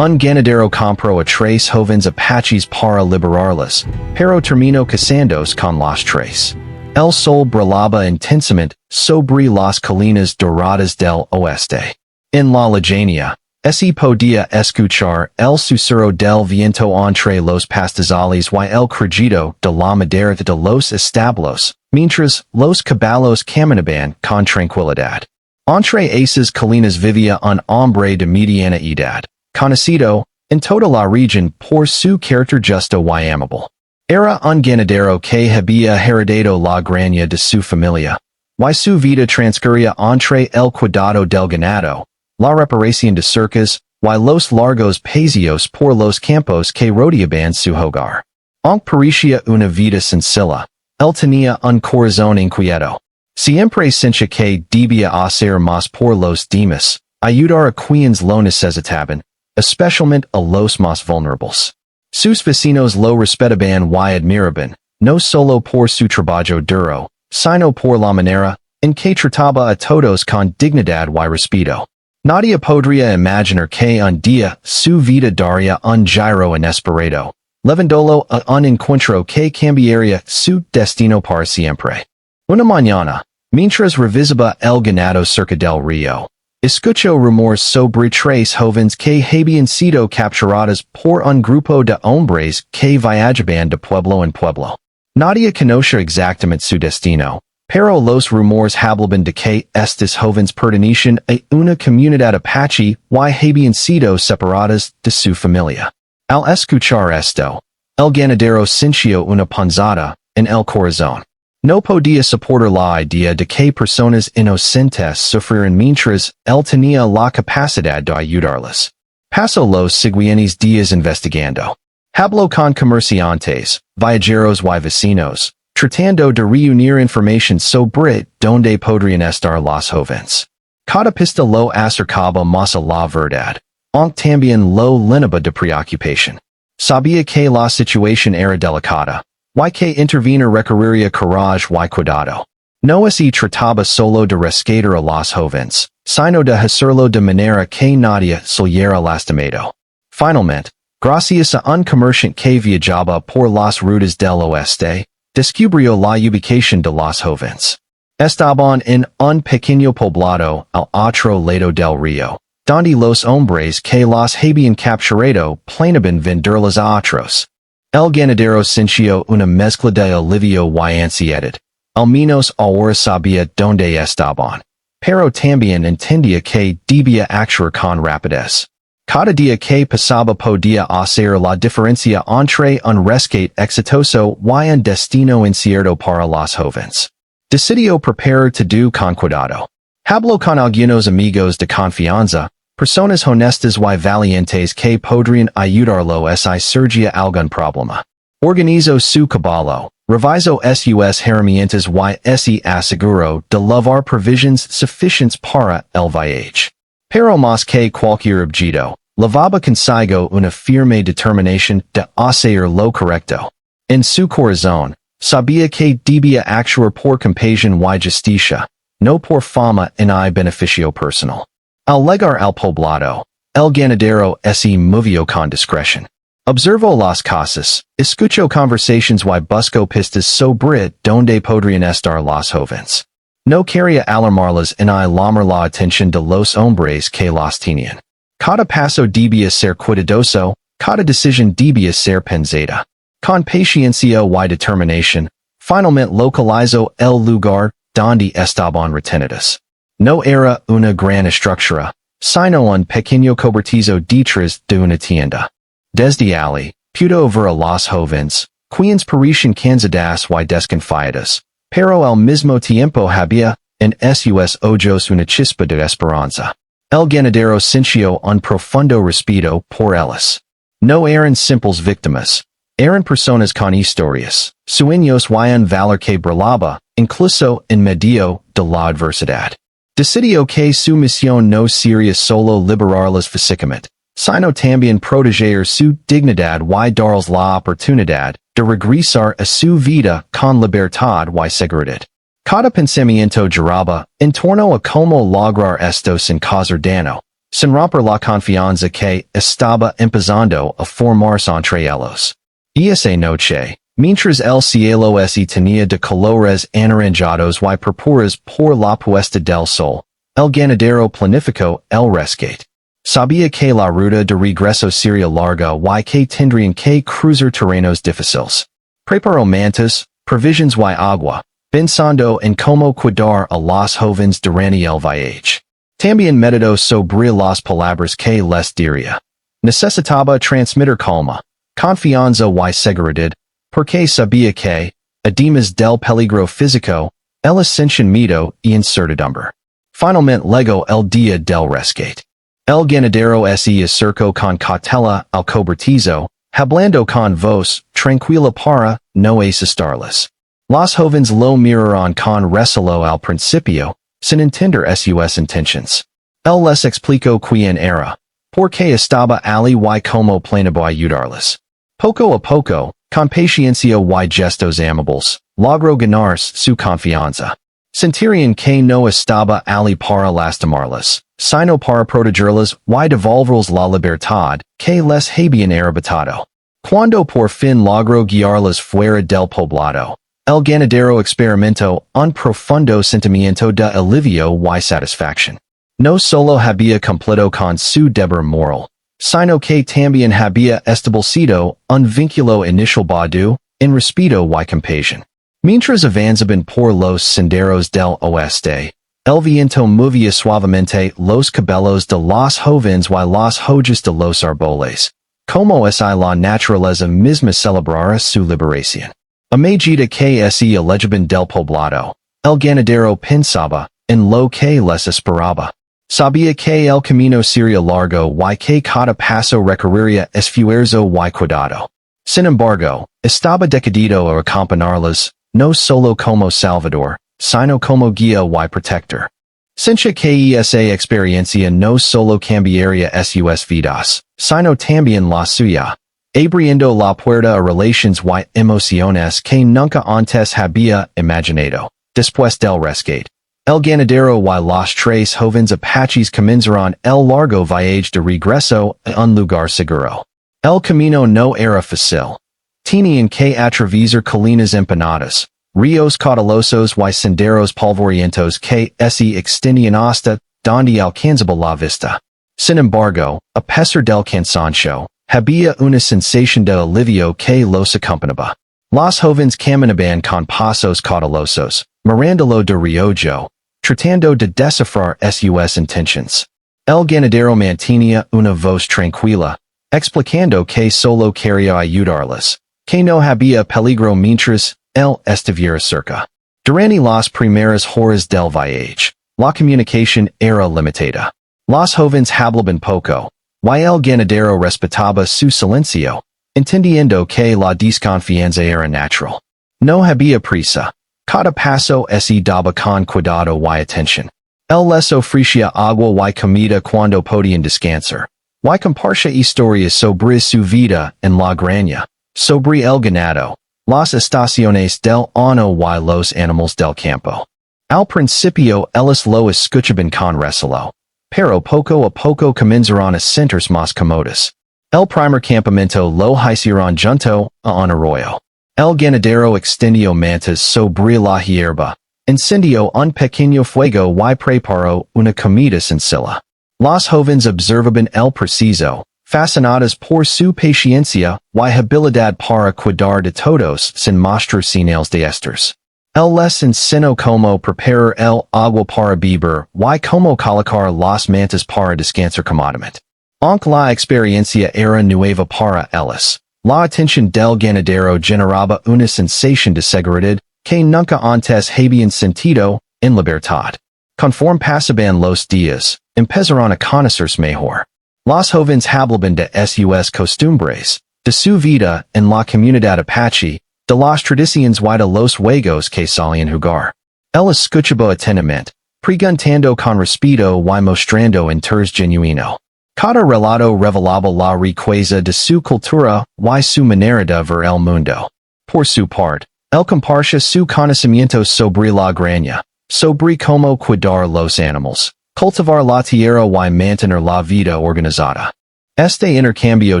Un ganadero compró a tres jóvenes apaches para liberarlas, pero terminó casándose con las tres. El sol brillaba intensamente sobre las colinas doradas del oeste. En la llanura, se podía escuchar el susurro del viento entre los pastizales y el crujido de la madera de los establos, mientras los caballos caminaban con tranquilidad. Entre esas colinas vivía un hombre de mediana edad, conocido en toda la región por su carácter justo y amable. Era un ganadero que había heredado la granja de su familia, y su vida transcurría entre el cuidado del ganado, la reparación de cercas, y los largos paseos por los campos que rodeaban su hogar. Aunque parecía una vida sencilla, él tenía un corazón inquieto. Siempre sentía que debía hacer más por los demás, ayudar a quienes lo necesitaban, especialmente a los más vulnerables. Sus vecinos lo respetaban y admiraban, no solo por su trabajo duro, sino por la manera en que trataba a todos con dignidad y respeto. Nadie podría imaginar que un día su vida daría un giro inesperado, llevándolo a un encuentro que cambiaría su destino para siempre. Una mañana, mientras revisaba el ganado cerca del río, escuchó rumores sobre tres jóvenes que habían sido capturados por un grupo de hombres que viajaban de pueblo en pueblo. Nadie conocía exactamente su destino, pero los rumores hablaban de que estos jóvenes pertenecían a una comunidad apache y habían sido separados de su familia. Al escuchar esto, el ganadero sintió una punzada en el corazón. No podía soportar la idea de que personas inocentes sufrieran mientras él tenía la capacidad de ayudarlas. Pasó los siguientes días investigando. Habló con comerciantes, viajeros y vecinos, tratando de reunir información sobre donde podrían estar los jóvenes. Cada pista lo acercaba más a la verdad, aunque también lo llenaba de preocupación. Sabía que la situación era delicada, y que intervenir requeriría coraje y cuidado. No se trataba solo de rescatar a los jóvenes, sino de hacerlo de manera que nadie saliera lastimado. Finalmente, gracias a un comerciante que viajaba por las rutas del oeste, descubrió la ubicación de los jóvenes. Estaban en un pequeño poblado al otro lado del río, donde los hombres que los habían capturado planeaban venderlos a otros. El ganadero sintió una mezcla de alivio y ansiedad. Al menos ahora sabía dónde estaban, pero también entendía que debía actuar con rapidez. Cada día que pasaba podía hacer la diferencia entre un rescate exitoso y un destino incierto para los jóvenes. Decidió preparar todo con cuidado. Habló con algunos amigos de confianza, personas honestas y valientes que podrían ayudarlo si surgía algún problema. Organizó su caballo, revisó sus herramientas y se aseguró de llevar provisions suficientes para el viaje. Pero más que cualquier objeto, llevaba consigo una firme determinación de hacer lo correcto. En su corazón, sabía que debía actuar por compasión y justicia, no por fama ni beneficio personal. Al llegar al poblado, el ganadero se movió con discreción. Observó las casas, escuchó conversations y buscó pistas sobre donde podrían estar los jóvenes. No quería alarmarlas ni llamar la atención de los hombres que los tenían. Cada paso debía ser cuidadoso, cada decisión debía ser pensada. Con paciencia y determinación, finalmente localizó el lugar donde estaban retenidas. No era una gran estructura, sino un pequeño cobertizo detrás de una tienda. Desde allí, pudo ver a los jóvenes, quienes parecían cansadas y desconfiadas, pero al mismo tiempo había en sus ojos una chispa de esperanza. El ganadero sintió un profundo respeto por ellas. No eran simples víctimas, eran personas con historias, sueños y un valor que brillaba, incluso en medio de la adversidad. Decidió que su misión no sería solo liberarlas físicamente, sino también proteger su dignidad y darles la oportunidad de regresar a su vida con libertad y seguridad. Cada pensamiento giraba en torno a cómo lograr esto sin causar daño, Sin romper la confianza que estaba empezando a formarse entre ellos. Esa noche, mientras el cielo se tenía de colores anaranjados y purpuras por la puesta del sol, el ganadero planificó el rescate. Sabía que la ruta de regreso sería larga y que tendrían que cruzar terrenos difíciles. Preparó mantas, provisions y agua, pensando en cómo cuidar a los jóvenes durante el viaje. También meditó sobre las palabras que les diría. Necesitaba transmitir calma, confianza y seguridad, porque sabía que, además del peligro físico, el sentimiento y incertidumbre. Finalmente llegó el día del rescate. El ganadero se acercó con cautela al cobertizo, hablando con voz tranquila para no asustarles. Los jóvenes lo miraron con recelo al principio, sin entender sus intentions. Él les explicó quién era, por qué estaba allí y cómo planeaba ayudarles. Poco a poco, con paciencia y gestos amables, logró ganarse su confianza. Sentirían que no estaba allí para lastimarles, sino para protegerles y devolverles la libertad que les habían arrebatado. Cuando por fin logró guiarles fuera del poblado, el ganadero experimentó un profundo sentimiento de alivio y satisfacción. No solo había cumplido con su deber moral, sino que también había establecido un vínculo inicial badu, en respeto y compasión. Mientras avanzaban por los senderos del oeste, el viento movía suavemente los cabellos de los jóvenes y las hojas de los árboles, como si la naturaleza misma celebrara su liberación. A medida que se alejaban del poblado, el ganadero pensaba en lo que les esperaba. Sabía que el camino sería largo y que cada paso requeriría esfuerzo y cuidado. Sin embargo, estaba decidido a acompañarles, no solo como salvador, sino como guía y protector. Sentía que esa experiencia no solo cambiaría sus vidas, sino también la suya, abriendo la puerta a relations y emociones que nunca antes había imaginado. Después del rescate, el ganadero y los tres jóvenes apaches comenzaron el largo viaje de regreso a un lugar seguro. El camino no era fácil. Tenían que atravesar colinas empinadas, ríos caudalosos y senderos polvorientos que se extendían hasta donde alcanzaba la vista. Sin embargo, a pesar del cansancio, había una sensación de alivio que los acompañaba. Los jóvenes caminaban con pasos caudalosos, mirándolo de reojo, tratando de descifrar sus intentions. El ganadero mantenía una voz tranquila, explicando que solo quería ayudarles, que no había peligro mientras él estuviera cerca. Durante las primeras horas del viaje, la comunicación era limitada. Los jóvenes hablaban poco, y el ganadero respetaba su silencio, entendiendo que la desconfianza era natural. No había prisa. Cada paso se daba con cuidado y atención. Él les ofrecía agua y comida cuando podían descansar, y compartía historias sobre su vida en la granja, sobre el ganado, las estaciones del año y los animales del campo. Al principio ellos lo escuchaban con recelo, pero poco a poco comenzaron a sentirse más cómodos. El primer campamento lo hicieron junto a un arroyo. El ganadero extendió mantas sobre la hierba, encendió un pequeño fuego y preparó una comida sencilla. Los jóvenes observaban el proceso, fascinados por su paciencia y habilidad para cuidar de todos sin mostrar señales de estrés. Él les enseñó cómo preparar el agua para beber y cómo colocar las mantas para descansar cómodamente. Aunque la experiencia era nueva para ellos, la atención del ganadero generaba una sensación de seguridad que nunca antes habían sentido en libertad. Conforme pasaban los días, empezaron a conocerse mejor. Los jóvenes hablaban de sus costumbres, de su vida en la comunidad apache, de las tradiciones y de los juegos que solían jugar. Él escuchaba atentamente, preguntando con respeto y mostrando interés genuino. Cada relato revelaba la riqueza de su cultura y su manera de ver el mundo. Por su parte, él compartía su conocimiento sobre la granja, sobre cómo cuidar los animales, cultivar la tierra y mantener la vida organizada. Este intercambio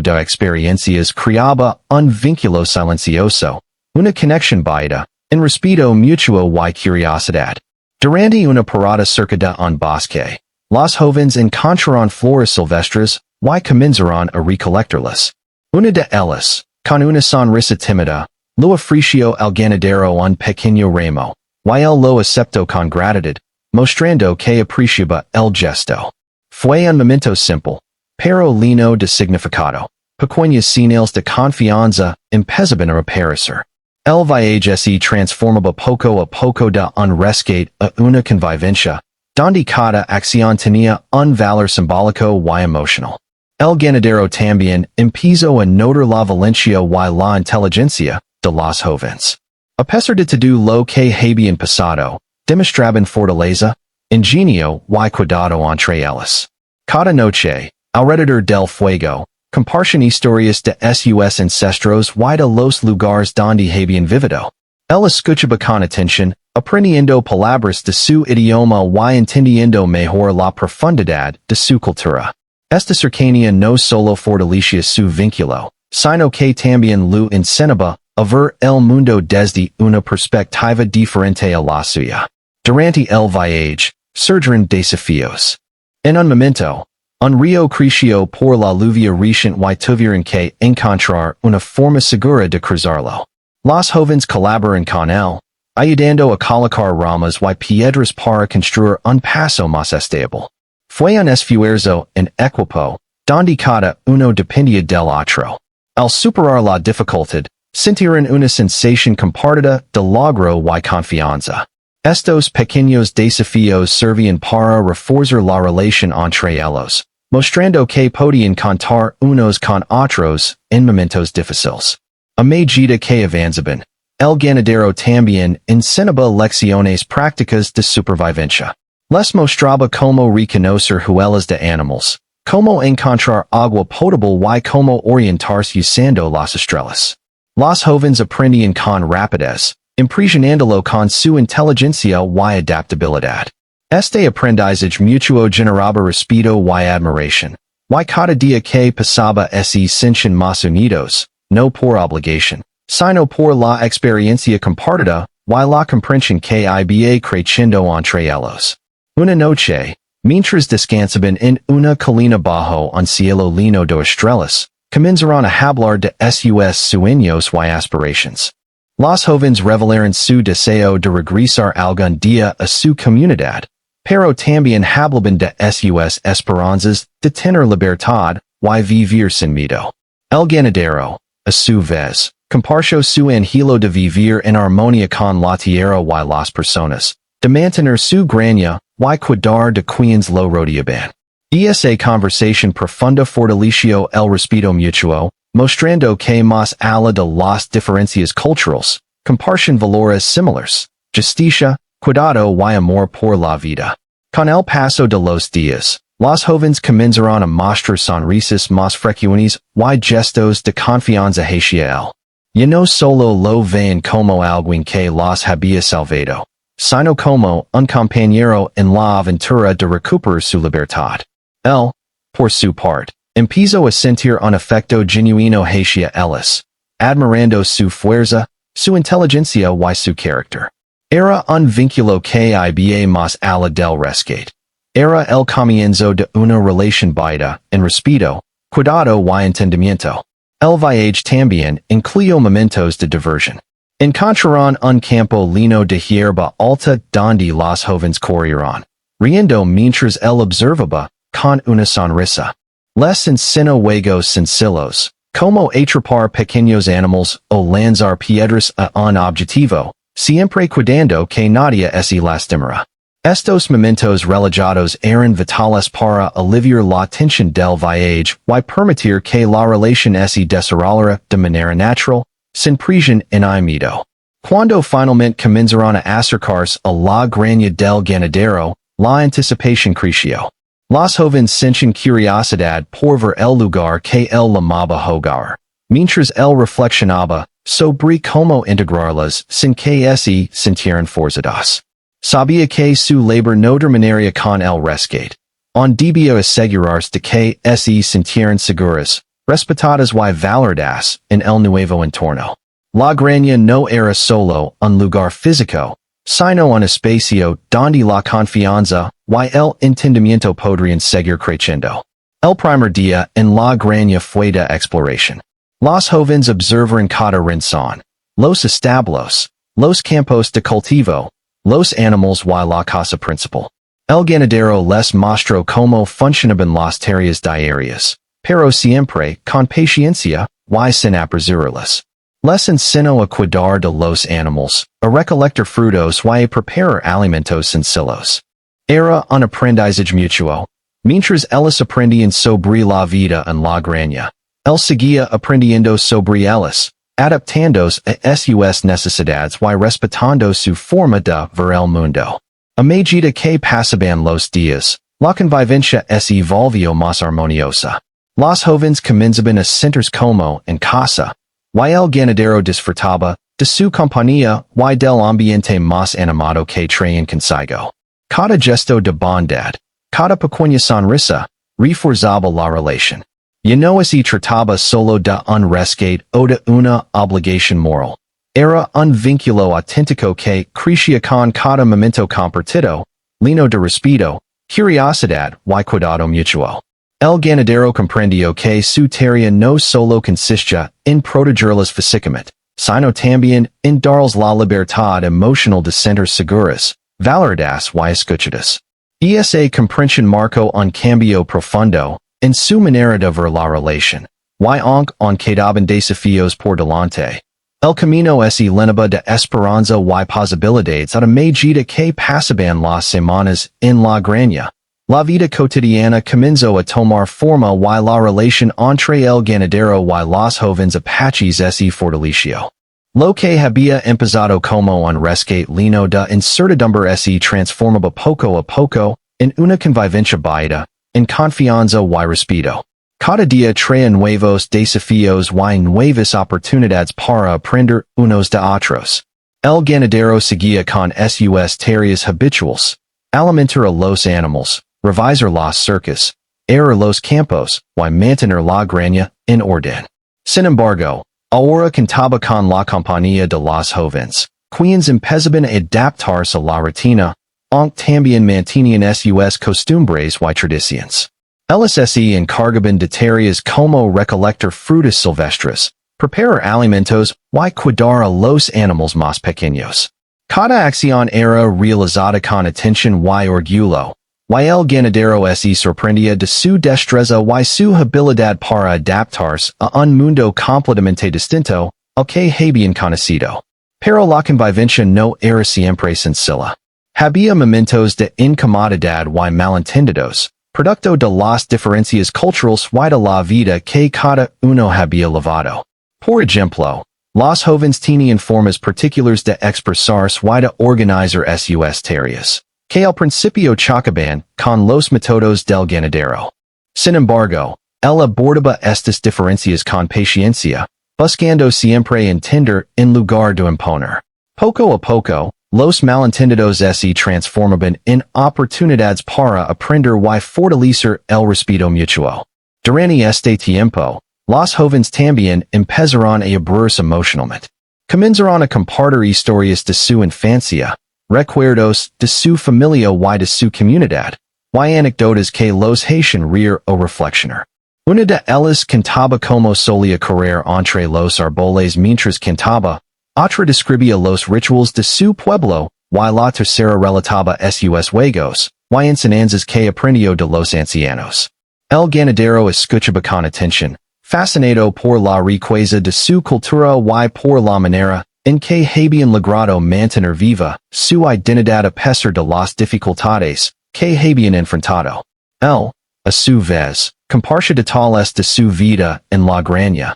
de experiencias creaba un vínculo silencioso, una conexión vida, en respeto mutuo y curiosidad. Durante una parada cerca de un bosque, los jóvenes encontraron flores silvestres y comenzaron a recolectarlas. Una de ellas, con una sonrisa tímida, lo ofreció al ganadero un pequeño ramo, y él lo aceptó con gratitud, mostrando que apreciaba el gesto. Fue un momento simple, pero lleno de significado. Pequeñas señales de confianza empezaban a aparecer. El viaje se transformaba poco a poco de un rescate a una convivencia, donde cada acción tenía un valor simbólico y emocional. El ganadero también empezó a notar la valencia y la inteligencia de los jóvenes. A pesar de todo lo que habían pasado, demostraban fortaleza, ingenio y cuidado entre ellos. Cada noche, alrededor del fuego, compartían historias de sus ancestros y de los lugares donde habían vivido. Él escuchaba con atención, aprendiendo palabras de su idioma y entendiendo mejor la profundidad de su cultura. Esta cercanía no solo fortalecía su vínculo, sino que también lo enseñaba a ver el mundo desde una perspectiva diferente a la suya. Durante el viaje, surgieron desafíos. En un momento, un río creció por la lluvia reciente y tuvieron que encontrar una forma segura de cruzarlo. Los jóvenes colaboraron con él, ayudando a colocar ramas y piedras para construir un paso más estable. Fue un esfuerzo en equipo, donde cada uno dependía del otro. Al superar la dificultad, sintieron una sensación compartida de logro y confianza. Estos pequeños desafíos servían para reforzar la relación entre ellos, mostrando que podían contar unos con otros en momentos difíciles. A medida que avanzaban, el ganadero también enseñaba lecciones prácticas de supervivencia. Les mostraba cómo reconocer huellas de animales, cómo encontrar agua potable y cómo orientarse usando las estrellas. Los jóvenes aprendían con rapidez, impresionándolo con su inteligencia y adaptabilidad. Este aprendizaje mutuo generaba respeto y admiración, y cada día que pasaba se sentían más unidos, no por obligación, sino por la experiencia compartida y la comprensión que iba creciendo entre ellos. Una noche, mientras descansaban en una colina bajo un cielo lleno de estrellas, comenzaron a hablar de sus sueños y aspiraciones. Los jóvenes revelaron su deseo de regresar algún día a su comunidad, pero también hablaban de sus esperanzas de tener libertad y vivir sin miedo. El ganadero, a su vez, compartió su anhelo de vivir en armonía con la tierra y las personas, de mantener su granja y cuidar de quienes lo rodeaban. Esa conversación profunda fortaleció el respeto mutuo, mostrando que más allá de las diferencias culturales, comparten valores similares, justicia, cuidado y amor por la vida. Con el paso de los días, los jóvenes comenzaron a mostrar sonrisas más frecuentes y gestos de confianza hacia él. Y no solo lo ven como alguien que los había salvado, sino como un compañero en la aventura de recuperar su libertad. Él, por su parte, empezó a sentir un afecto genuino hacia ellos, admirando su fuerza, su inteligencia y su carácter. Era un vínculo que iba más allá del rescate. Era el comienzo de una relación vida en respeto, cuidado y entendimiento. El viaje también incluyó momentos de diversión. Encontraron un campo lleno de hierba alta donde los jóvenes corrieron, riendo mientras él observaba, con una sonrisa. Les enseñó juegos sencillos, como atrapar pequeños animales o lanzar piedras a un objetivo, siempre cuidando que nadie se lastimara. Estos momentos relajados eran vitales para aliviar la tensión del viaje y permitir que la relación se desarrollara de manera natural, sin presión ni miedo. Cuando finalmente comenzaron a acercarse a la granja del ganadero, la anticipación creció. Los jóvenes sentían curiosidad por ver el lugar que él llamaba hogar, mientras él reflexionaba sobre cómo integrarlas sin que se sintieran forzadas. Sabía que su labor no terminaría con el rescate. On debía asegurarse de que se sintieran seguras, respetadas y valoradas en el nuevo entorno. La granja no era solo un lugar físico, sino un espacio donde la confianza y el entendimiento podrían seguir creciendo. El primer día en la granja fue de exploración. Los jóvenes observaron cada rincón, los establos, los campos de cultivo, los animales y la casa principal. El ganadero les mostró cómo funcionaban las tareas diarias, pero siempre con paciencia y sin apresurarlas. Les enseñó a cuidar de los animales, a recolectar frutos y a preparar alimentos sencillos. Era un aprendizaje mutuo. Mientras ellos aprendían sobre la vida en la granja, él seguía aprendiendo sobre ellas, adaptándose a sus necesidades y respetando su forma de ver el mundo. A medida que pasaban los días, la convivencia se volvió más armoniosa. Los jóvenes comenzaban a sentirse como en casa, y el ganadero disfrutaba de su compañía y del ambiente más animado que traían consigo. Cada gesto de bondad, cada pequeña sonrisa, reforzaba la relación. Y no se trataba solo de un rescate o de una obligación moral. Era un vínculo auténtico que crecía con cada momento compartido, lleno de respeto, curiosidad y cuidado mutuo. El ganadero comprendió que su tarea no solo consistía en protegerlas físicamente, sino también en darles la libertad emocional de sentir seguras, valoradas y escuchadas. Esa comprensión marcó un cambio profundo en su manera de ver la relación, y aunque quedaban desafíos por delante, el camino se llenaba de esperanza y posibilidades a medida que pasaban las semanas en la granja. La vida cotidiana comenzó a tomar forma y la relación entre el ganadero y los jóvenes apaches se fortaleció. Lo que había empezado como un rescate lleno de incertidumbre se transformaba poco a poco en una convivencia baida, en confianza y respeto. Cada día traía nuevos desafíos y nuevas oportunidades para aprender unos de otros. El ganadero seguía con sus tareas habituales, alimentar a los animales, revisar las cercas, aerar los campos, y mantener la granja en orden. Sin embargo, ahora contaba con la compañía de los jóvenes, quienes empezaban a adaptarse a la rutina, aunque también mantenían sus costumbres y tradiciones. Ellos se encargaban de tareas como recolectar frutas silvestres, preparar alimentos y cuidar a los animales más pequeños. Cada acción era realizada con atención y orgullo, y el ganadero se sorprendía de su destreza y su habilidad para adaptarse a un mundo completamente distinto al que habían conocido. Pero la convivencia no era siempre sencilla. Había momentos de incomodidad y malentendidos, producto de las diferencias culturales y de la vida que cada uno había llevado. Por ejemplo, los jóvenes tenían formas particulares de expresarse y de organizar sus tareas, que al principio chocaban con los métodos del ganadero. Sin embargo, él abordaba estas diferencias con paciencia, buscando siempre entender en lugar de imponer. Poco a poco, los malentendidos se transformaban en oportunidades para aprender y fortalecer el respeto mutuo. Durante este tiempo, los jóvenes también empezaron a abrirse emocionalmente. Comenzaron a compartir historias de su infancia, recuerdos de su familia y de su comunidad, y anécdotas que los hacían reír o reflexionar. Una de ellas contaba cómo solía correr entre los árboles mientras cantaba, otra describía los rituales de su pueblo, y la tercera relataba sus juegos, y enseñanzas que aprendió de los ancianos. El ganadero escuchaba con atención, fascinado por la riqueza de su cultura y por la manera en que habían logrado mantener viva su identidad a pesar de las dificultades que habían enfrentado. Él, a su vez, compartía detalles de su vida en la granja,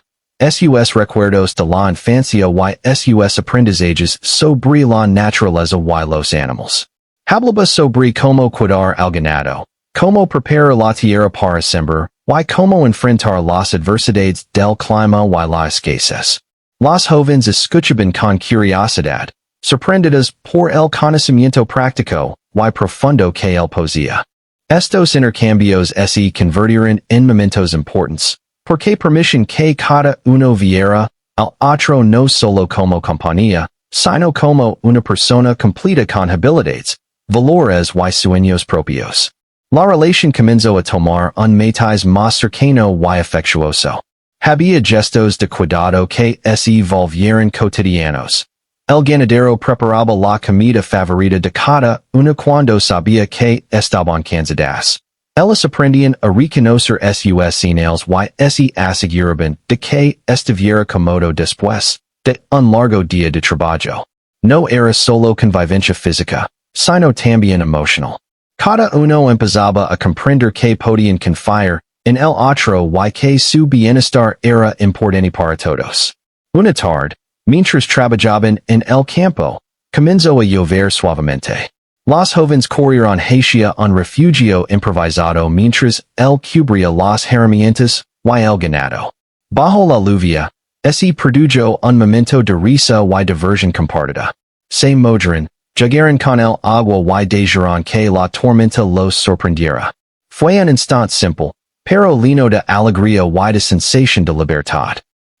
sus recuerdos de la infancia y sus aprendizajes sobre la naturaleza y los animales. Hablaba sobre cómo cuidar al ganado, cómo preparar la tierra para sembrar, y cómo enfrentar las adversidades del clima y la escasez. Los jóvenes escuchaban con curiosidad, sorprendidas por el conocimiento práctico, y profundo que el poesía. Estos intercambios se convirtieron en momentos importantes, porque permiten que cada uno viera al otro no solo como compañía, sino como una persona completa con habilidades, valores y sueños propios. La relación comenzó a tomar un matiz más cercano y afectuoso. Había gestos de cuidado que se volvieron cotidianos. El ganadero preparaba la comida favorita de cada uno cuando sabía que estaban cansadas. Ellos aprendían a reconocer sus señales y se aseguraban de que estuviera cómodo después de un largo día de trabajo. No era solo convivencia física, sino también emocional. Cada uno empezaba a comprender que podían confiar en el otro y que su bienestar era importante para todos. Una tarde, mientras trabajaban en el campo, comenzó a llover suavemente. Los jóvenes corrieron hacia un refugio improvisado mientras él cubría las herramientas y el ganado. Bajo la lluvia, se produjo un momento de risa y diversión compartida. Se mojaron, jugaron con el agua y dejaron que la tormenta los sorprendiera. Fue un instante simple, pero lleno de alegría y de sensación de libertad.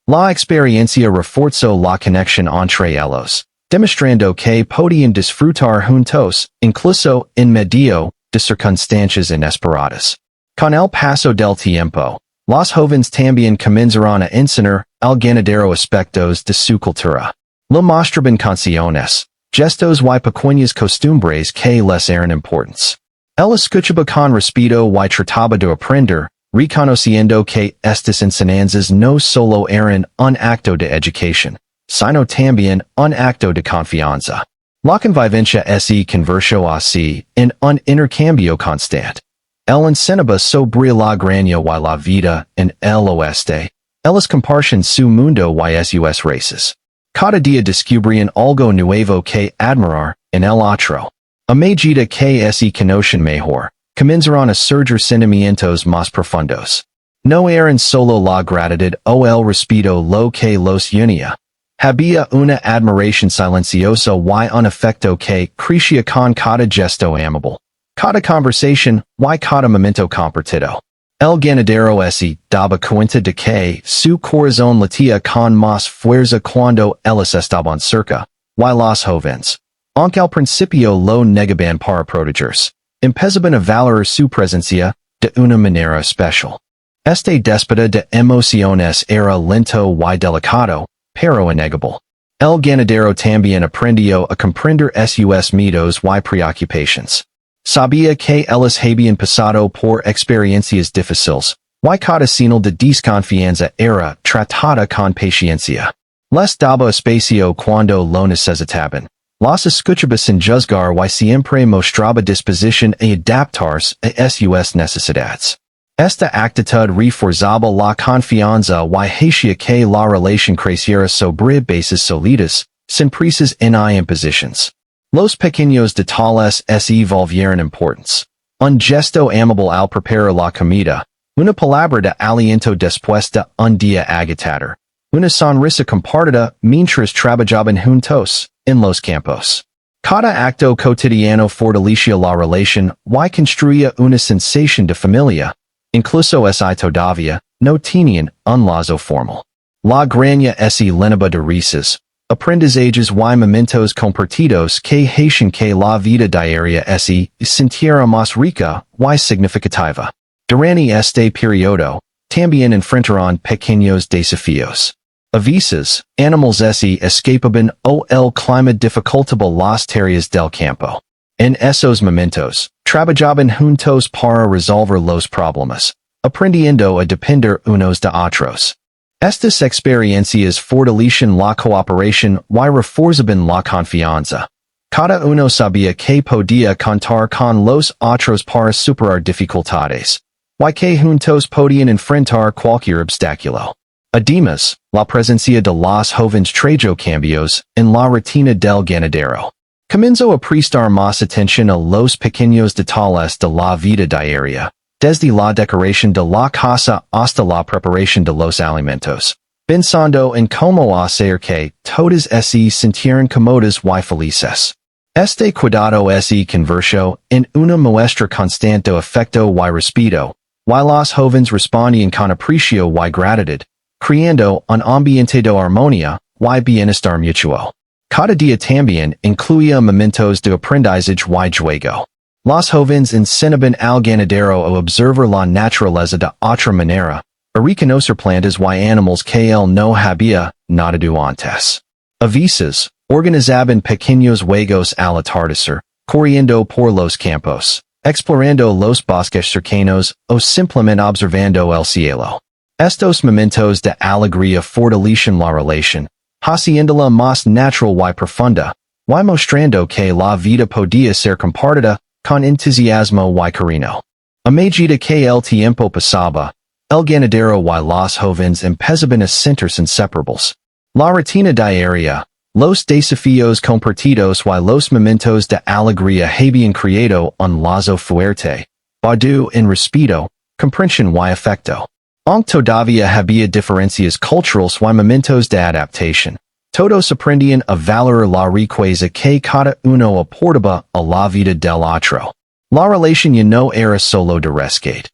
La experiencia reforzó la conexión entre ellos, demostrando que podían disfrutar juntos, incluso en medio de circunstancias inesperadas. Con el paso del tiempo, los jóvenes también comenzaron a enseñar al ganadero aspectos de su cultura. Le mostraban canciones, gestos y pequeñas costumbres que les eran importantes. Él escuchaba con respeto y trataba de aprender, reconociendo que estas enseñanzas no solo eran un acto de educación, sino también un acto de confianza. La convivencia se convirtió así en un intercambio constante. Él enseñaba sobre la granja y la vida en el oeste. Ellos compartían su mundo y sus raíces. Cada día descubrían algo nuevo que admirar en el otro. A medida que se conocían mejor, comenzaron a surgir sentimientos más profundos. No eran solo la gratitud o el respeto lo que los unía. Había una admiración silenciosa y un afecto que crecía con cada gesto amable, cada conversación y cada momento compartido. El ganadero se daba cuenta de que su corazón latía con más fuerza cuando ellos estaban cerca, y los jóvenes, aunque al principio lo negaban para protegerse, empezaban a valorar su presencia de una manera especial. Este déspota de emociones era lento y delicado, pero innegable. El ganadero también aprendió a comprender sus miedos y preocupaciones. Sabía que ellos habían pasado por experiencias difíciles, y cada señal de desconfianza era tratada con paciencia. Les daba espacio cuando lo necesitaban. Los escuchaba sin juzgar y siempre mostraba disposición a adaptarse a sus necesidades. Esta actitud reforzaba la confianza y hacía que la relación creciera sobre bases sólidas, sin prisas ni imposiciones. Los pequeños detalles se volvieron importantes. Un gesto amable al preparar la comida, una palabra de aliento después de un día agitador, una sonrisa compartida mientras trabajaban juntos en los campos. Cada acto cotidiano fortalecía la relación y construía una sensación de familia. Incluso si todavía no tenían un lazo formal. La granja se llenaba de risas, aprendizajes y momentos compartidos que hacían que la vida diaria se sintiera más rica y significativa. Durante este periodo, también enfrentaron pequeños desafíos. A veces, animales se escapaban o el clima dificultaba las tareas del campo. En esos momentos, trabajaban juntos para resolver los problemas, aprendiendo a depender unos de otros. Estas experiencias fortalecían la cooperación y reforzaban la confianza. Cada uno sabía que podía contar con los otros para superar dificultades, y que juntos podían enfrentar cualquier obstáculo. Además, la presencia de los jóvenes trajo cambios en la rutina del ganadero. Comenzó a prestar más atención a los pequeños detalles de la vida diaria, desde la decoración de la casa hasta la preparación de los alimentos. Pensando en cómo hacer que todas esas sintieran cómodas y felices. Este cuidado se convirtió en una muestra constante de afecto y respeto, y los jóvenes respondían con aprecio y gratitud, creando un ambiente de armonía y bienestar mutuo. Cada día también incluía momentos de aprendizaje y juego. Los jóvenes enseñaban al ganadero a observar la naturaleza de otra manera, a reconocer plantas y animales que él no había notado antes. A veces, organizaban pequeños juegos al atardecer, corriendo por los campos, explorando los bosques cercanos o simplemente observando el cielo. Estos momentos de alegría fortalecen la relación, haciéndola más natural y profunda, y mostrando que la vida podía ser compartida con entusiasmo y cariño. A medida que el tiempo pasaba, el ganadero y los jóvenes empezaban a sentirse inseparables. La rutina diaria, los desafíos compartidos y los momentos de alegría habían creado un lazo fuerte, basado en respeto, comprensión y afecto. Aunque todavía había diferencias culturales y momentos de adaptación, todos aprendían a valorar la riqueza que cada uno aportaba a la vida del otro. La relación ya no era solo de rescate.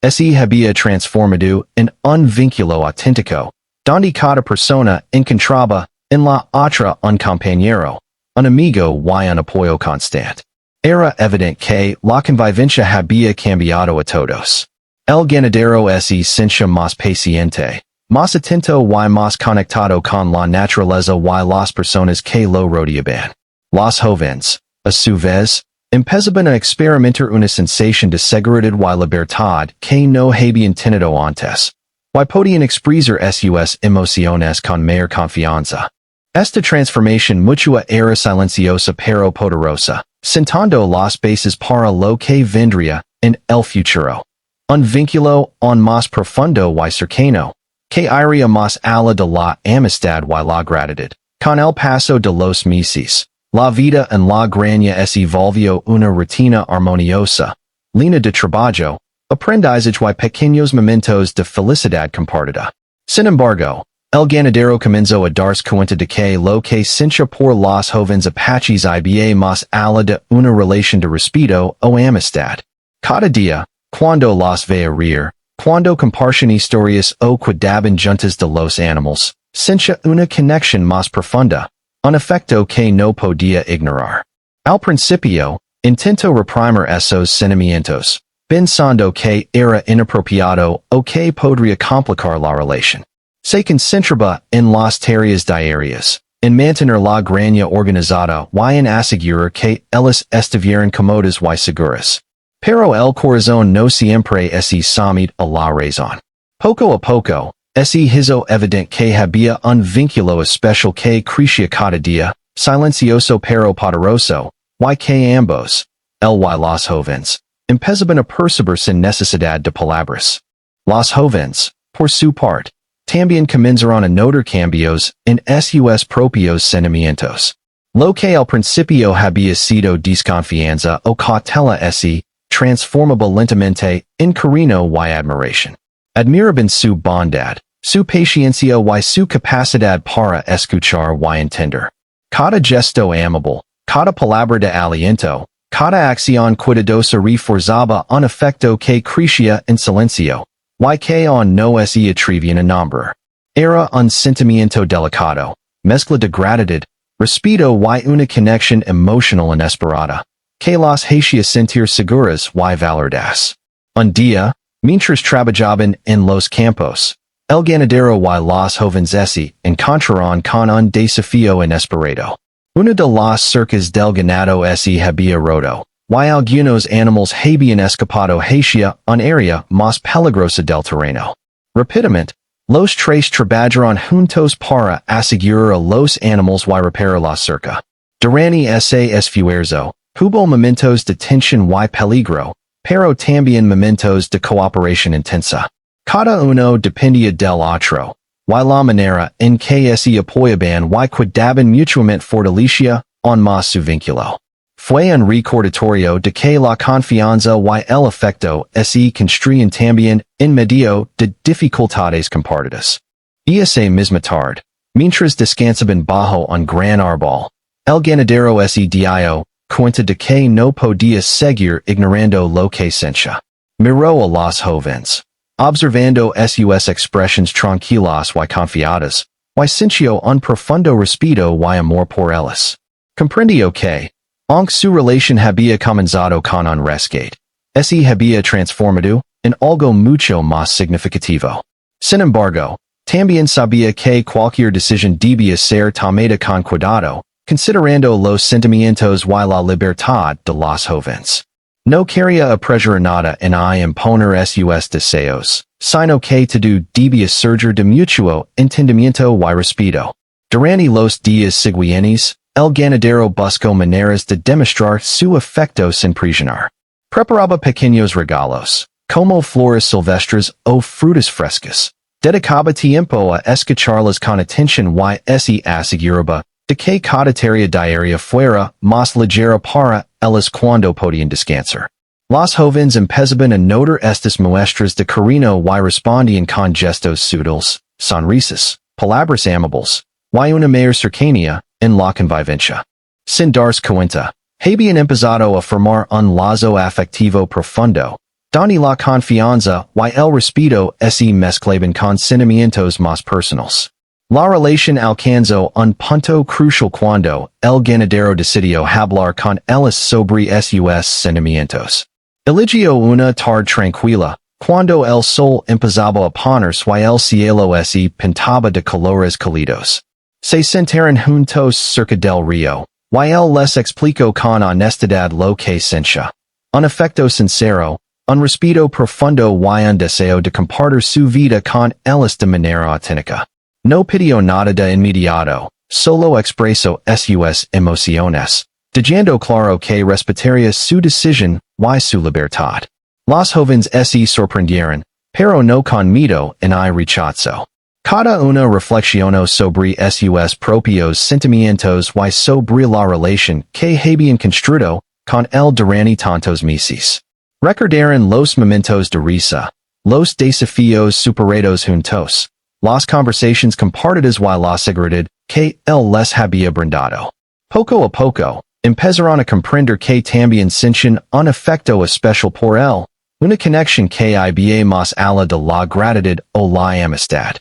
Se había transformado en un vínculo auténtico, donde cada persona encontraba en la otra un compañero, un amigo y un apoyo constante. Era evidente que la convivencia había cambiado a todos. El ganadero se sentía más paciente, más atento y más conectado con la naturaleza y las personas que lo rodeaban. Los jóvenes, a su vez, empezaban a experimentar una sensación de seguridad y libertad que no habían tenido antes, y podían expresar sus emociones con mayor confianza. Esta transformación mutua era silenciosa pero poderosa, sentando las bases para lo que vendría en el futuro. Un vínculo aún más profundo y cercano, que iría más allá de la amistad y la gratitud. Con el paso de los meses, la vida en la granja se volvió una rutina armoniosa, llena de trabajo, aprendizaje y pequeños momentos de felicidad compartida. Sin embargo, el ganadero comenzó a darse cuenta de que lo que sentía por los jóvenes apaches iba más allá de una relación de respeto o amistad. Cada día, cuando los veía reír, cuando compartían historias o cuidaban juntos de los animales, sentía una conexión más profunda, un afecto que no podía ignorar. Al principio, intentó reprimir esos sentimientos, pensando que era inapropiado o que podría complicar la relación. Se concentraba en las tareas diarias, en mantener la granja organizada y en asegurar que ellas estuvieran cómodas y seguras. Pero el corazón no siempre es sometido a la razón. Poco a poco, se hizo evidente que había un vínculo especial que crecía cada día, silencioso pero poderoso, y que ambos, él y los jóvenes, empezaban a percibir sin necesidad de palabras. Los jóvenes, por su parte, también comenzaron a notar cambios en sus propios sentimientos. Lo que al principio había sido desconfianza o cautela se transformaba lentamente en cariño y admiración. Admiraban su bondad, su paciencia y su capacidad para escuchar y entender. Cada gesto amable, cada palabra de aliento, cada acción cuidadosa reforzaba un afecto que crecía en silencio, y que aún no se atrevían a nombrar. Era un sentimiento delicado, mezcla de gratitud, respeto y una conexión emocional inesperada, que los hacía sentir seguras y valoradas. Un día, mientras trabajaban en los campos, el ganadero y los jóvenes se encontraron con un desafío inesperado. Una de las cercas del ganado se había roto, y algunos animales habían escapado hacia un área más peligrosa del terreno. Rápidamente, los tres trabajaron juntos para asegurar a los animales y reparar la cerca. Durante ese esfuerzo, hubo momentos de tensión y peligro, pero también momentos de cooperación intensa. Cada uno dependía del otro, y la manera en que se apoyaban y cuidaban mutuamente fortalecía aún más su vínculo. Fue un recordatorio de que la confianza y el afecto se construyen también en medio de dificultades compartidas. Esa misma tarde, mientras descansaban bajo un gran árbol. El ganadero se dio cuenta de que no podía seguir ignorando lo que sentía. Miró a los jóvenes, observando sus expresiones tranquilas y confiadas, y sintió un profundo respeto y amor por ellas. Comprendió que, aunque su relación había comenzado con un rescate, ese había transformado en algo mucho más significativo. Sin embargo, también sabía que cualquier decisión debía ser tomada con cuidado, considerando los sentimientos y la libertad de los jóvenes. No quería apresurar nada en imponer sus deseos, sino que todo debía surgir de mutuo entendimiento y respeto. Durante los días siguientes, el ganadero buscó maneras de demostrar su afecto sin presionar. Preparaba pequeños regalos, como flores silvestres o frutas frescas. Dedicaba tiempo a escucharlas con atención y se aseguraba de que cada tarea diaria fuera más ligera para ellas cuando podían descansar. Los jóvenes empezaban a notar estas muestras de cariño y respondían con gestos sutiles, sonrisas, palabras amables, y una mayor cercanía en la convivencia. Sin darse cuenta, habían empezado a formar un lazo afectivo profundo, donde la confianza y el respeto se mezclaban con sentimientos más personales. La relación alcanzó un punto crucial cuando el ganadero decidió hablar con ellas sobre sus sentimientos. Eligió una tarde tranquila, cuando el sol empezaba a ponerse y el cielo se pintaba de colores cálidos. Se sentaron juntos cerca del río, y él les explicó con honestidad lo que sentía. Un afecto sincero, un respeto profundo y un deseo de compartir su vida con ellas de manera auténtica. No pidió nada de inmediato, solo expresó sus emociones, dejando claro que respetaría su decisión y su libertad. Los jóvenes se sorprendieron, pero no con miedo ni rechazo. Cada uno reflexionó sobre sus propios sentimientos y sobre la relación que habían construido con él durante tantos meses. Recordaron los momentos de risa, los desafíos superados juntos, las conversaciones compartidas y la seguridad que él les había brindado. Poco a poco, empezaron a comprender que también sentían un afecto especial por él, una conexión que iba más allá de la gratitud o la amistad.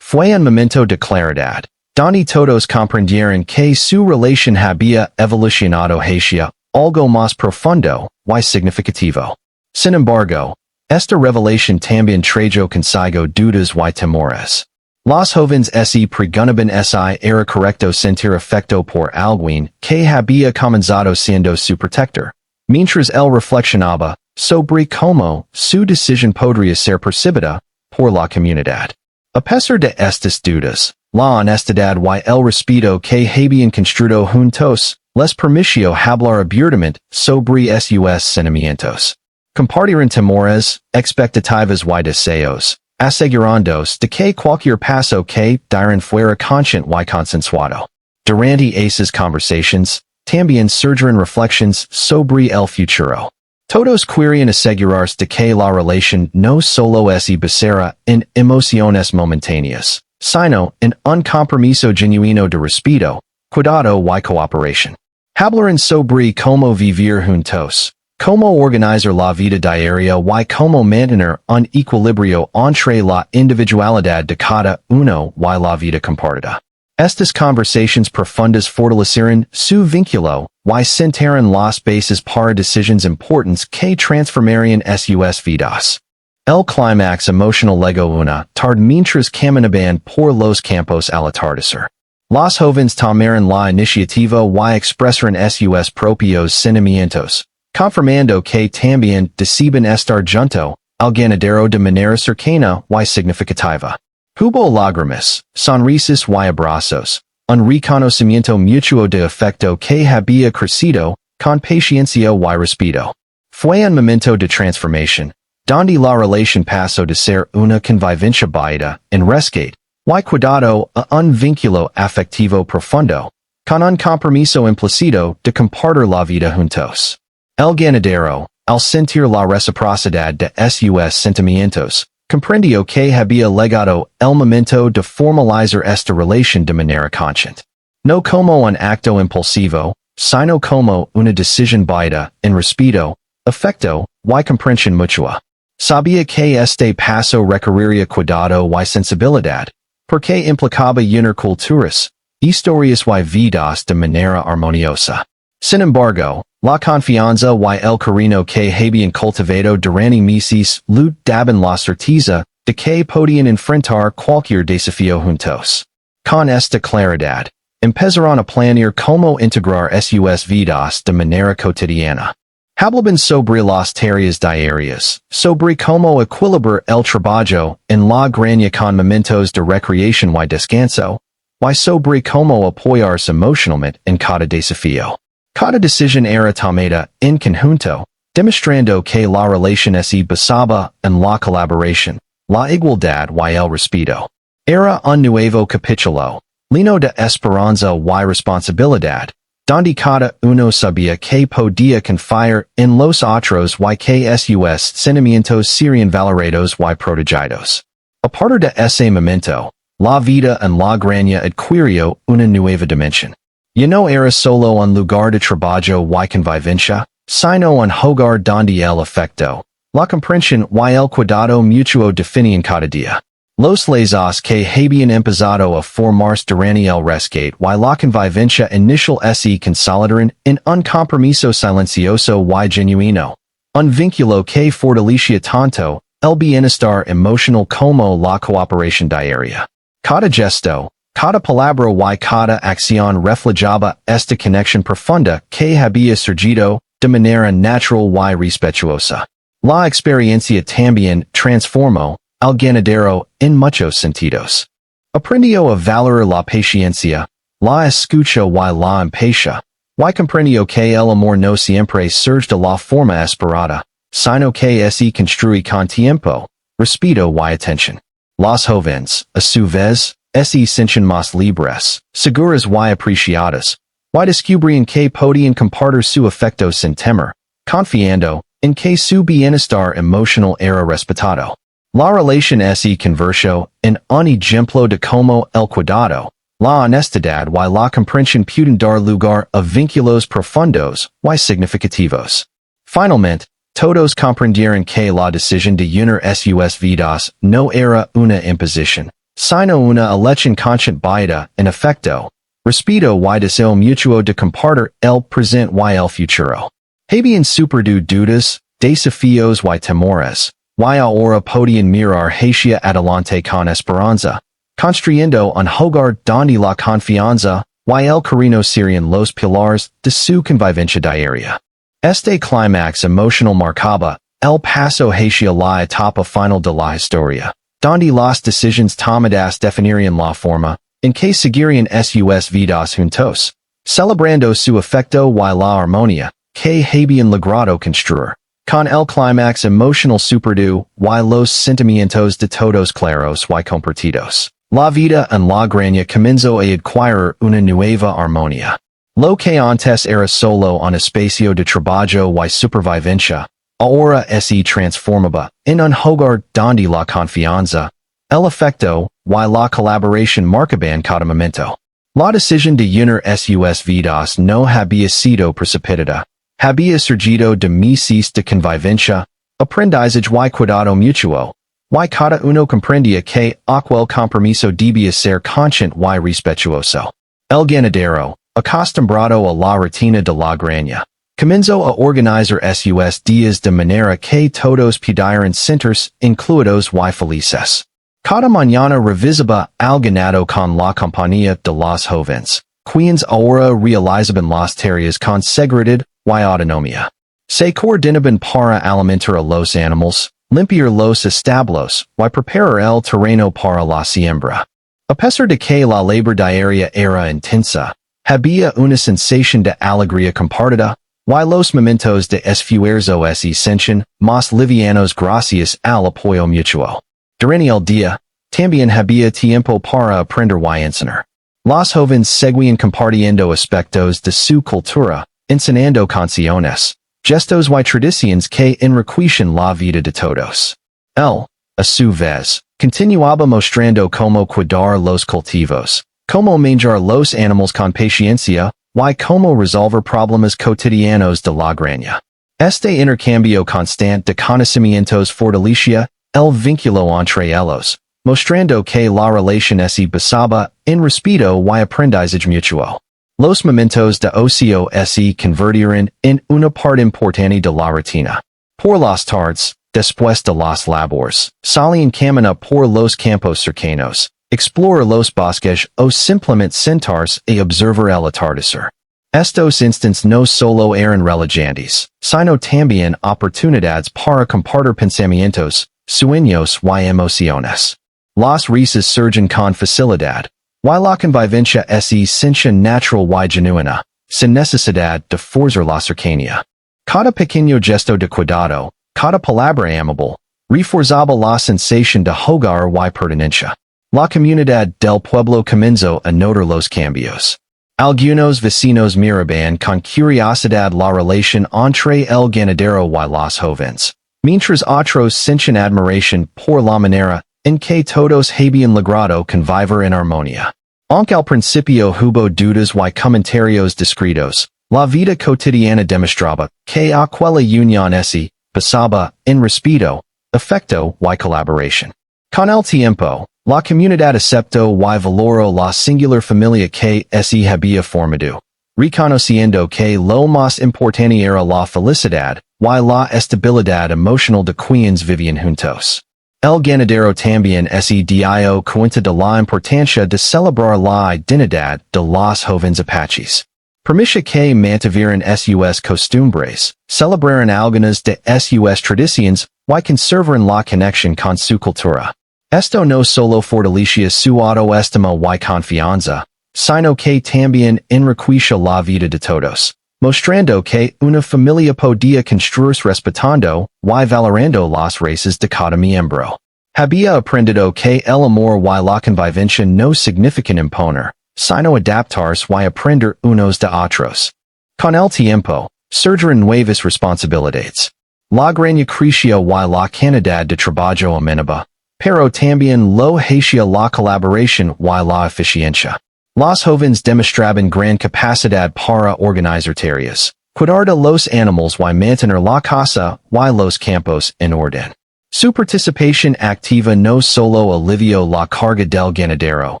Fue un momento de claridad, donde todos comprendieron que su relación había evolucionado hacia algo más profundo y significativo. Sin embargo, esta revelación también trajo consigo dudas y temores. Los jóvenes se preguntaban si era correcto sentir afecto por alguien que había comenzado siendo su protector, mientras él reflexionaba sobre cómo su decisión podría ser percibida por la comunidad. A pesar de estas dudas, la honestidad y el respeto que habían construido juntos les permitió hablar abiertamente sobre sus sentimientos. Compartieron temores, expectativas y deseos, asegurándose de que cualquier paso que dieran fuera consciente y consensuado. Durante esas conversaciones, también surgieron reflexiones sobre el futuro. Todos querían asegurarse de que la relación no solo se basara en emociones momentáneas, sino en un compromiso genuino de respeto, cuidado y cooperación. Hablaron sobre cómo vivir juntos, cómo organizar la vida diaria y cómo mantener un equilibrio entre la individualidad de cada uno y la vida compartida. Estas conversaciones profundas fortalecieron su vínculo y sentaron las bases para decisiones importantes que transformarían sus vidas. El clímax emocional llegó una tarde mientras caminaban por los campos al atardecer. Los jóvenes tomaron la iniciativa y expresaron sus propios sentimientos, confirmando que también deseaban estar junto al ganadero de manera cercana y significativa. Hubo lágrimas, sonrisas y abrazos, un reconocimiento mutuo de afecto que había crecido con paciencia y respeto. Fue un momento de transformación, donde la relación pasó de ser una convivencia baida en rescate y cuidado a un vínculo afectivo profundo, con un compromiso implícito de compartir la vida juntos. El ganadero, al sentir la reciprocidad de sus sentimientos, Comprendió que había legado el momento de formalizar esta relación de manera consciente. No como un acto impulsivo, sino como una decisión vida, en respeto, afecto, y comprensión mutua. Sabía que este paso requeriría cuidado y sensibilidad, porque implicaba unir culturas, historias y vidas de manera armoniosa. Sin embargo, la confianza y el cariño que habían cultivado durante meses le daban la certeza de que podían enfrentar cualquier desafío juntos. Con esta claridad, empezaron a planear cómo integrar sus vidas de manera cotidiana. Hablaban sobre las tareas diarias, sobre cómo equilibrar el trabajo en la granja con momentos de recreación y descanso, y sobre cómo apoyarse emocionalmente en cada desafío. Cada decisión era tomada en conjunto, demostrando que la relación se basaba en la colaboración, la igualdad y el respeto. Era un nuevo capítulo, lleno de esperanza y responsabilidad, donde cada uno sabía que podía confiar en los otros y que sus sentimientos serían valorados y protegidos. A partir de ese momento, la vida en la granja adquirió una nueva dimensión. Ya no era solo un lugar de trabajo y convivencia, sino un hogar donde el afecto, la comprensión y el cuidado mutuo definían cada día. Los lazos que habían empezado a formarse durante el rescate y la convivencia inicial se consolidaron en un compromiso silencioso y genuino, un vínculo que fortalecía tanto el bienestar emocional como la cooperación diaria. Cada gesto, cada palabra y cada acción reflejaba esta conexión profunda que había surgido de manera natural y respetuosa. La experiencia también transformó al ganadero en muchos sentidos. Aprendió a valorar la paciencia, la escucha y la empatía, y comprendió que el amor no siempre surge de la forma esperada, sino que se construye con tiempo, respeto y atención. Los jóvenes, a su vez, se sienten más libres, seguras y apreciadas, y descubrían que podían compartir su afecto sin temor, confiando en que su bienestar emocional era respetado. La relación se convirtió en un ejemplo de cómo el cuidado, la honestidad y la comprensión pueden dar lugar a vínculos profundos y significativos. Finalmente, todos comprendieron que la decisión de unir sus vidas no era una imposición, sino una elección consciente basada en afecto, respeto y deseo mutuo de compartir el presente y el futuro. Habían superado dudas, desafíos y temores, y ahora podían mirar hacia adelante con esperanza, construyendo un hogar donde la confianza y el cariño serían los pilares de su convivencia diaria. Este clímax emocional marcaba el paso hacia la etapa final de la historia, donde las decisiones tomadas definirían la forma en que seguirían sus vidas juntos, celebrando su afecto y la armonía que habían logrado construir. Con el clímax emocional superado y los sentimientos de todos claros y compartidos, la vida en la granja comenzó a adquirir una nueva armonía. Lo que antes era solo un espacio de trabajo y supervivencia, ahora se transformaba en un hogar donde la confianza, el afecto y la colaboración marcaban cada momento. La decisión de unir sus vidas no había sido precipitada. Había surgido de meses de convivencia, aprendizaje y cuidado mutuo, y cada uno comprendía que aquel compromiso debía ser consciente y respetuoso. El ganadero, acostumbrado a la rutina de la granja, comenzó a organizar sus días de manera que todos pudieran sentirse incluidos y felices. Cada mañana revisaba al ganado con la compañía de los jóvenes, quienes ahora realizaban las tareas con seguridad y autonomía. Se coordinaban para alimentar a los animales, limpiar los establos y preparar el terreno para la siembra. A pesar de que la labor diaria era intensa, había una sensación de alegría compartida, y los momentos de esfuerzo se sentían más livianos gracias al apoyo mutuo. Durante el día, también había tiempo para aprender y enseñar. Los jóvenes seguían compartiendo aspectos de su cultura, enseñando canciones, gestos y tradiciones que enriquecían la vida de todos. El a su vez, continuaba mostrando como cuidar los cultivos, como manjar los animals con paciencia, y como resolver problemas cotidianos de la granja. Este intercambio constante de conocimientos fortalecía el vínculo entre ellos, mostrando que la relación se basaba en respeto y aprendizaje mutuo. Los momentos de ocio se convirtieron en una parte importante de la rutina. Por las tardes, después de las labores, salían caminar por los campos cercanos, explorar los bosques o simplemente sentarse a observar el atardecer. Estos instantes no solo eran relajantes, sino también oportunidades para compartir pensamientos, sueños y emociones. Las risas surgen con facilidad, y la convivencia se siente natural y genuina, sin necesidad de forzar la cercanía. Cada pequeño gesto de cuidado, cada palabra amable, reforzaba la sensación de hogar y pertenencia. La comunidad del pueblo comenzó a notar los cambios. Algunos vecinos miraban con curiosidad la relación entre el ganadero y los jóvenes, mientras otros sentían admiración por la manera en que todos habían logrado convivir en armonía. Aunque al principio hubo dudas y comentarios discretos, la vida cotidiana demostraba que aquella unión se basaba en respeto, afecto y colaboración. Con el tiempo, la comunidad aceptó y valoró la singular familia que se había formado, reconociendo que lo más importante era la felicidad y la estabilidad emocional de quienes vivían juntos. El ganadero también se dio cuenta de la importancia de celebrar la identidad de los jóvenes apaches. Permitía que mantuvieran sus costumbres, celebraran algunas de sus tradiciones y conservaran la conexión con su cultura. Esto no solo fortalecía su autoestima y confianza, sino que también enriqueció la vida de todos, mostrando que una familia podía construirse respetando y valorando las raíces de cada miembro. Había aprendido que el amor y la convivencia no significan imponer, sino adaptarse y aprender unos de otros. Con el tiempo, surgieron nuevas responsabilidades. La granja creció y la cantidad de trabajo aumentaba, pero también lo hacía la colaboración y la eficiencia. Los jóvenes demostraban gran capacidad para organizar tareas, cuidar de los animales y mantener la casa y los campos en orden. Su participación activa no solo alivió la carga del ganadero,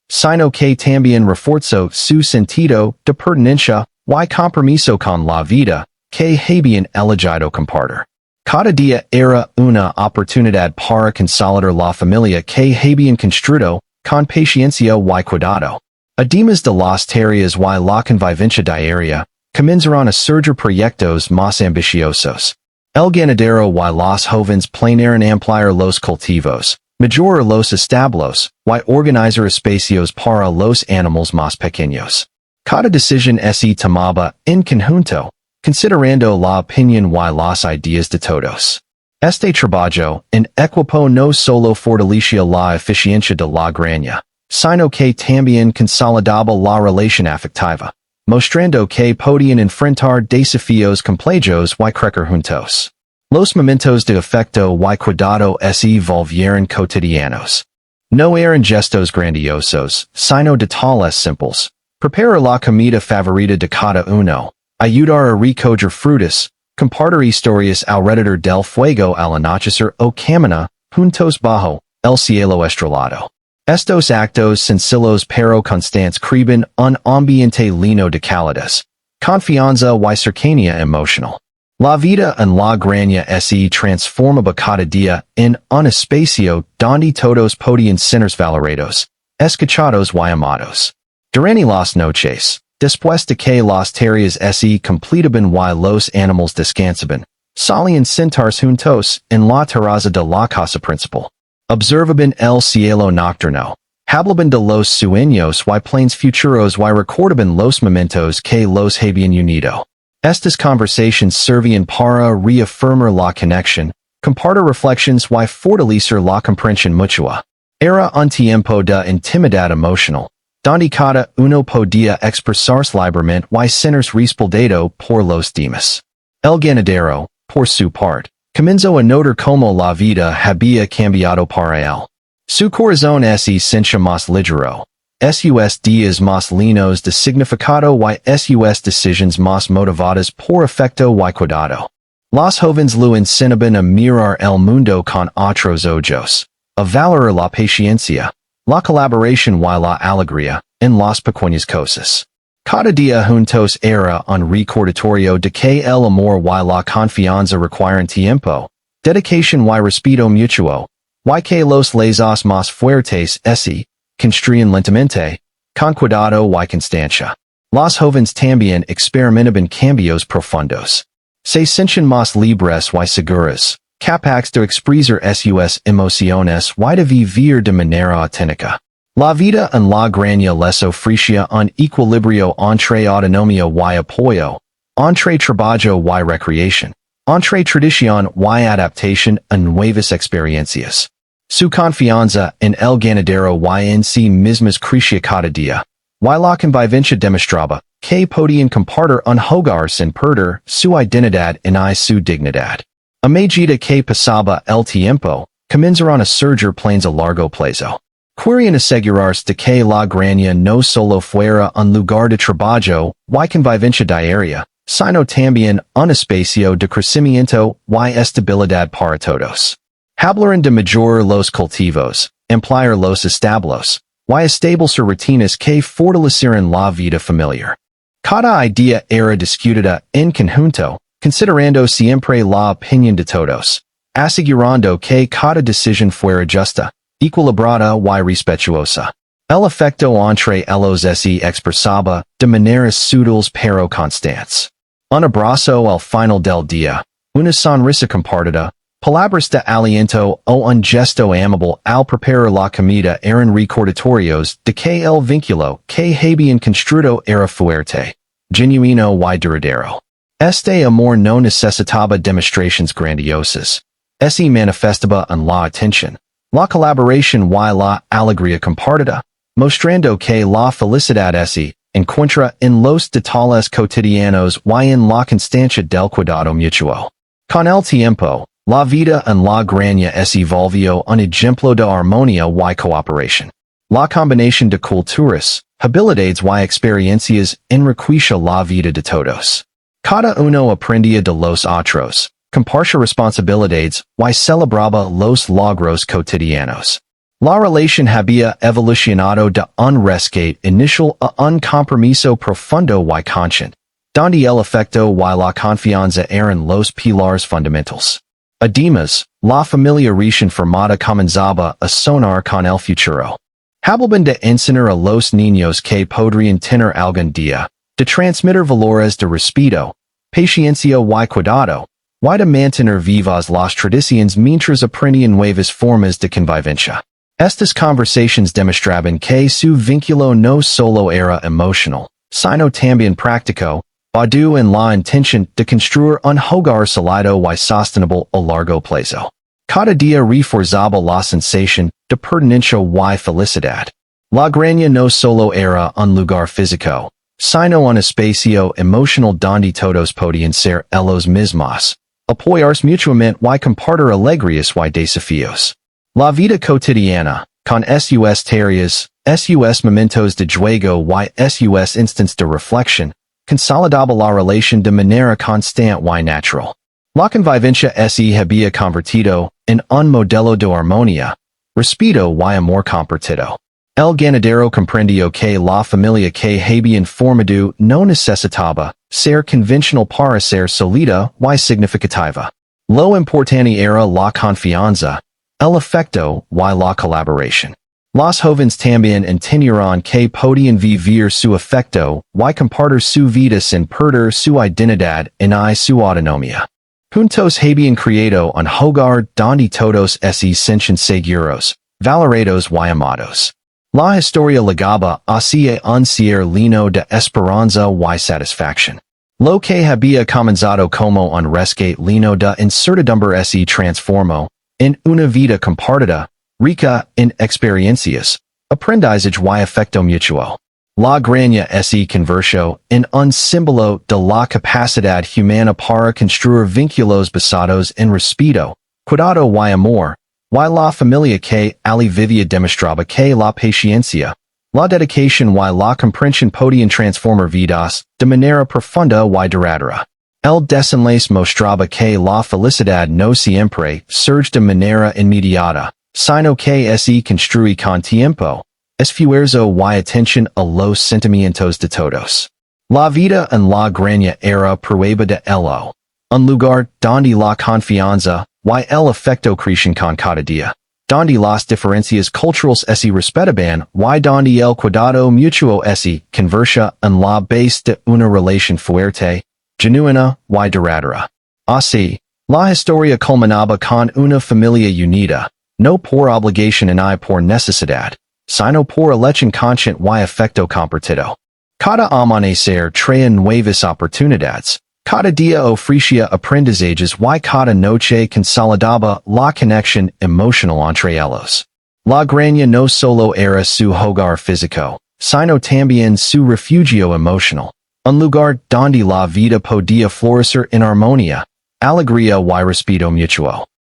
sino que también reforzó su sentido de pertenencia y compromiso con la vida que habían elegido compartir. Cada día era una oportunidad para consolidar la familia que habían construido con paciencia y cuidado. Además de las tareas y la convivencia diaria, comenzaron a surgir proyectos más ambiciosos. El ganadero y los jóvenes planearon ampliar los cultivos, mejorar los establos, y organizar espacios para los animales más pequeños. Cada decisión se tomaba en conjunto, considerando la opinión y las ideas de todos. Este trabajo en equipo no solo fortalecía la eficiencia de la granja, sino que también consolidaba la relación afectiva, mostrando que podían enfrentar desafíos complejos y crecer juntos. Los momentos de afecto y cuidado se volvieron cotidianos. No eran gestos grandiosos, sino detalles simples. Preparar la comida favorita de cada uno, ayudar a recoger frutas, compartir historias alrededor del fuego al anochecer o caminar juntos bajo el cielo estrellado. Estos actos sencillos pero constantes crean un ambiente lleno de calidez, confianza y cercanía emocional. La vida en la granja se transformaba cada día en un espacio donde todos podían ser valorados, escuchados y amados. Durante las noches, después de que las tareas se completaban y los animales descansaban, solían sentarse juntos en la terraza de la casa principal. Observaban el cielo nocturno, hablaban de los sueños y planes futuros y recordaban los momentos que los habían unido. Estas conversaciones servían para reafirmar la conexión, compartir reflexiones y fortalecer la comprensión mutua. Era un tiempo de intimidad emocional, donde cada uno podía expresarse libremente y sentirse respaldado por los demás. El ganadero, por su parte, Comienzo a notar como la vida había cambiado para él. Su corazón se sentía más ligero. Sus días más llenos de significado y sus decisiones más motivadas por afecto y cuidado. Los jóvenes lo enseñaban a mirar el mundo con otros ojos, a valorar la paciencia, la colaboración y la alegría en las pequeñas cosas. Cada día juntos era un recordatorio de que el amor y la confianza requieren tiempo, dedicación y respeto mutuo, y que los lazos más fuertes se construyen lentamente, con cuidado y constancia. Los jóvenes también experimentaban cambios profundos. Se sentían más libres y seguras, capaces de expresar sus emociones y de vivir de manera auténtica. La vida en la granja les ofrecía un equilibrio entre autonomía y apoyo, entre trabajo y recreación, entre tradición y adaptación a nuevas experiencias. Su confianza en el ganadero y en sí mismas crecía cada día, y la convivencia demostraba que podían compartir un hogar sin perder su identidad y su dignidad. A medida que pasaba el tiempo, comenzaron a surgir planes a largo plazo. Querían asegurarse de que la granja no solo fuera un lugar de trabajo y convivencia diaria, sino también un espacio de crecimiento y estabilidad para todos. Hablaron de mejorar los cultivos, ampliar los establos, y establecer rutinas que fortalecieran la vida familiar. Cada idea era discutida en conjunto, considerando siempre la opinión de todos, asegurando que cada decisión fuera justa, equilibrada y respetuosa. El afecto entre ellos se expresaba de maneras sutiles pero constantes. Un abrazo al final del día, una sonrisa compartida, palabras de aliento o un gesto amable al preparar la comida eran recordatorios de que el vínculo que habían construido era fuerte, genuino y duradero. Este amor no necesitaba demostraciones grandiosas. Se manifestaba en la atención, la colaboración y la alegría compartida, mostrando que la felicidad se encuentra en los detalles cotidianos y en la constancia del cuidado mutuo. Con el tiempo, la vida en la granja se volvió un ejemplo de armonía y cooperación. La combinación de culturas, habilidades y experiencias enriqueció la vida de todos. Cada uno aprendía de los otros, compartía responsabilidades y celebraba los logros cotidianos. La relación había evolucionado de un rescate inicial a un compromiso profundo y consciente, donde el afecto y la confianza eran los pilares fundamentals. Además, la familia recién formada comenzaba a sonar con el futuro. Hablaban de enseñar a los niños que podrían tener algún día, de transmitir valores de respeto, paciencia y cuidado, y de mantener vivas las tradiciones mientras aprendían nuevas formas de convivencia. Estas conversaciones demostraban que su vínculo no solo era emocional, sino también práctico, basado en la intención de construir un hogar sólido y sostenible a largo plazo. Cada día reforzaba la sensación de pertenencia y felicidad. La granja no solo era un lugar físico, sino un espacio emocional donde todos podían ser ellos mismos, apoyarse mutuamente y compartir alegrías y desafíos. La vida cotidiana, con sus tareas, sus momentos de juego y sus instantes de reflexión, consolidaba la relación de manera constante y natural. La convivencia se había convertido en un modelo de armonía, respeto y amor compartido. El ganadero comprendió que la familia que habían formado no necesitaba ser convencional para ser sólida y significativa. Lo importante era la confianza, el afecto y la colaboración. Los jóvenes también entendieron que podían vivir su afecto y compartir su vida sin perder su identidad y su autonomía. Juntos habían creado un hogar donde todos se sentían seguros, valorados y amados. La historia legaba hacia un cierre lleno de esperanza y satisfacción. Lo que había comenzado como un rescate lleno de incertidumbre se transformó en una vida compartida, rica en experiencias, aprendizaje y afecto mutuo. La graña se convirtió en un símbolo de la capacidad humana para construir vínculos basados en respeto, cuidado y amor, y la familia que allí vivía demostraba que la paciencia, la dedicación y la comprensión podían transformar vidas de manera profunda y duradera. El desenlace mostraba que la felicidad no siempre surge de manera inmediata, sino que se construye con tiempo, esfuerzo y atención a los sentimientos de todos. La vida en la graña era prueba de ello, un lugar donde la confianza y el afecto crecen con cada día, donde las diferencias culturales se respetaban y donde el cuidado mutuo se convertía en la base de una relación fuerte, genuina y duradera. Así, la historia culminaba con una familia unida, no por obligación ni por necesidad, sino por elección consciente y afecto compartido. Cada amanecer traía nuevas oportunidades, cada día ofrecía aprendizajes y cada noche consolidaba la conexión emocional entre ellos. La graña no solo era su hogar físico, sino también su refugio emocional, un lugar donde la vida podía florecer en armonía, alegría y respeto mutuo.